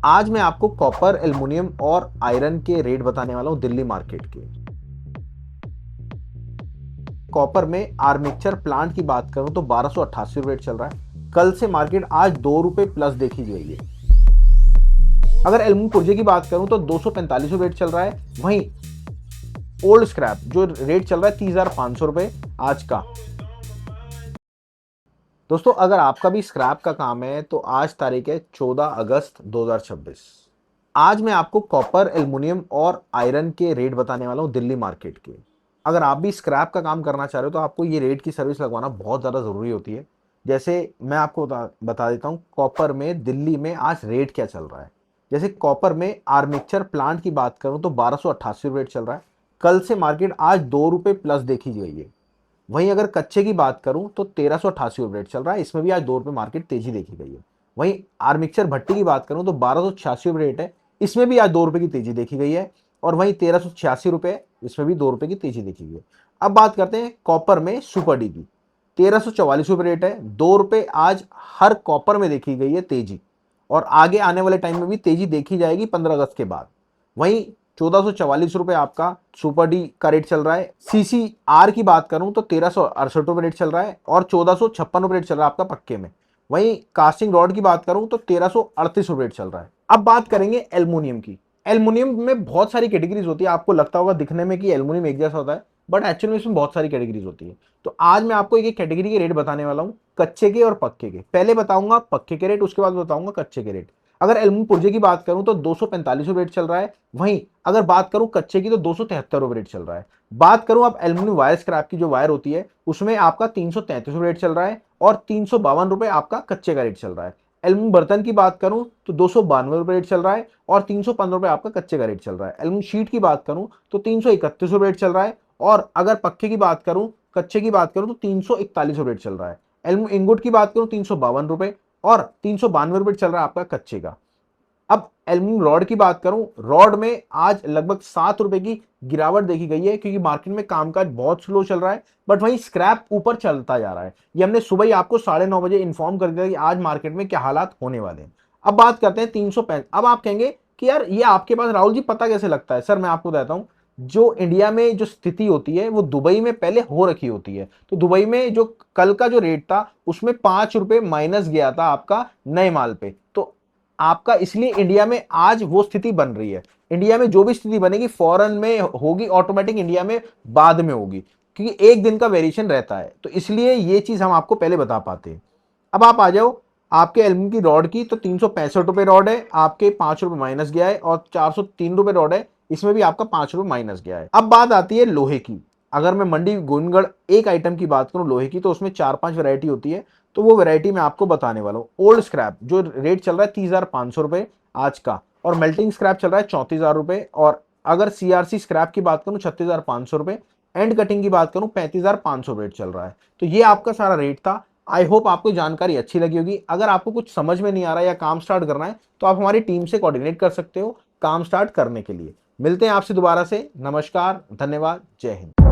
आज मैं आपको कॉपर, एल्युमिनियम और आयरन के रेट बताने वाला हूं दिल्ली मार्केट के। कॉपर में आर्मेचर प्लांट की बात करूं तो 1288 रेट चल रहा है। कल से मार्केट आज ₹2 प्लस देखी गई है। अगर एल्युमिनियम पुर्जे की बात करूं तो 245 रेट चल रहा है। वहीं ओल्ड स्क्रैप जो रेट चल रहा है ₹30,500 आज का। दोस्तों, अगर आपका भी स्क्रैप का काम है तो आज तारीख है 14 अगस्त 2026। आज मैं आपको कॉपर, एल्युमिनियम और आयरन के रेट बताने वाला हूं दिल्ली मार्केट के। अगर आप भी स्क्रैप का काम करना चाह रहे हो तो आपको ये रेट की सर्विस लगवाना बहुत ज़्यादा ज़रूरी होती है। जैसे मैं आपको बता देता हूँ कॉपर में दिल्ली में आज रेट क्या चल रहा है। जैसे कॉपर में आर्मेचर प्लांट की बात करूँ तो 1288 रेट चल रहा है। कल से मार्केट आज ₹2 प्लस देखी गई है। वहीं अगर कच्चे की बात करूं तो 1388 रेट चल रहा है। इसमें भी आज ₹2 मार्केट तेजी देखी गई है। वहीं आर्मिक्सर भट्टी की बात करूं तो 1286 रेट है। इसमें भी आज ₹2 की तेजी देखी गई है। और वहीं ₹1386, इसमें भी ₹2 की तेजी देखी गई है। अब बात करते हैं कॉपर में सुपर डी की। ₹1344 रेट है। ₹2 आज हर कॉपर में देखी गई है तेजी। और आगे आने वाले टाइम में भी तेजी देखी जाएगी 15 अगस्त के बाद। वहीं ₹1444 आपका सुपर डी का रेट चल रहा है। सीसीआर की बात करूं तो ₹1368 रेट चल रहा है और ₹1456 रेट चल रहा है आपका पक्के में। वहीं कास्टिंग रॉड की बात करूं तो ₹1338 रेट चल रहा है। अब बात करेंगे एल्युमिनियम की। एल्युमिनियम में बहुत सारी कैटेगरीज होती है। आपको लगता होगा दिखने में कि एल्युमिनियम एक जैसा होता है, बट एक्चुअली में इसमें बहुत सारी कैटेगरीज होती है। तो आज मैं आपको एक एक कैटेगरी के रेट बताने वाला हूं, कच्चे के और पक्के के। पहले बताऊंगा पक्के के रेट, उसके बाद बताऊंगा कच्चे के रेट। अगर एल्युमिनियम पुर्जे की बात करूं तो ₹245 रेट चल रहा है। वहीं अगर बात करूं कच्चे की तो ₹273 रेट चल रहा है। बात करूं अब एल्युमिनियम वायर स्क्रैप की, जो वायर होती है उसमें आपका ₹333 रेट चल रहा है और ₹352 आपका कच्चे का रेट चल रहा है। एल्युमिनियम बर्तन की बात करूं तो ₹292 रेट चल रहा है और ₹315 आपका कच्चे का रेट चल रहा है। एल्युमिनियम शीट की बात करूं तो ₹331 रेट चल रहा है। और अगर पक्के की बात करूं, कच्चे की बात करूं तो ₹341 रेट चल रहा है। एल्युमिनियम इंगोट की बात करूं ₹352 और ₹392 चल रहा है आपका कच्चे का। अब एल्युमिनियम रॉड की बात करूं, रॉड में आज लगभग ₹7 की गिरावट देखी गई है, क्योंकि मार्केट में कामकाज बहुत स्लो चल रहा है। बट वहीं स्क्रैप ऊपर चलता जा रहा है। ये हमने सुबह ही आपको 9:30 बजे इन्फॉर्म कर दिया कि आज मार्केट में क्या हालात होने वाले हैं। अब बात करते हैं 365। अब आप कहेंगे कि यार ये आपके पास राहुल जी पता कैसे लगता है? सर मैं आपको बताता हूं, जो इंडिया में जो स्थिति होती है वो दुबई में पहले हो रखी होती है। तो दुबई में जो कल का जो रेट था उसमें ₹5 माइनस गया था आपका नए माल पे। तो आपका इसलिए इंडिया में आज वो स्थिति बन रही है। इंडिया में जो भी स्थिति बनेगी फॉरेन में होगी, ऑटोमेटिक इंडिया में बाद में होगी, क्योंकि एक दिन का वेरिएशन रहता है। तो इसलिए ये चीज हम आपको पहले बता पाते हैं। अब आप आ जाओ आपके एल्युमिनियम की रॉड की, तो ₹365 रॉड है, आपके ₹5 माइनस गया है। और ₹403 रॉड है, इसमें भी आपका ₹5 माइनस गया है। अब बात आती है लोहे की। अगर मैं मंडी गोविंदगढ़ एक आइटम की बात करूं लोहे की, तो उसमें 4-5 वैरायटी होती है। तो वो वैरायटी मैं आपको बताने वाला हूँ। ओल्ड स्क्रैप जो रेट चल रहा है ₹30,500 आज का, और मेल्टिंग स्क्रैप चल रहा है ₹34,000। और अगर सीआरसी स्क्रैप की बात करूं ₹36,500। एंड कटिंग की बात करूं ₹35,500 रेट चल रहा है। तो ये आपका सारा रेट था। आई होप आपको जानकारी अच्छी लगी होगी। अगर आपको कुछ समझ में नहीं आ रहा है या काम स्टार्ट करना है तो आप हमारी टीम से कोऑर्डिनेट कर सकते हो काम स्टार्ट करने के लिए। मिलते हैं आपसे दोबारा से। नमस्कार, धन्यवाद, जय हिंद।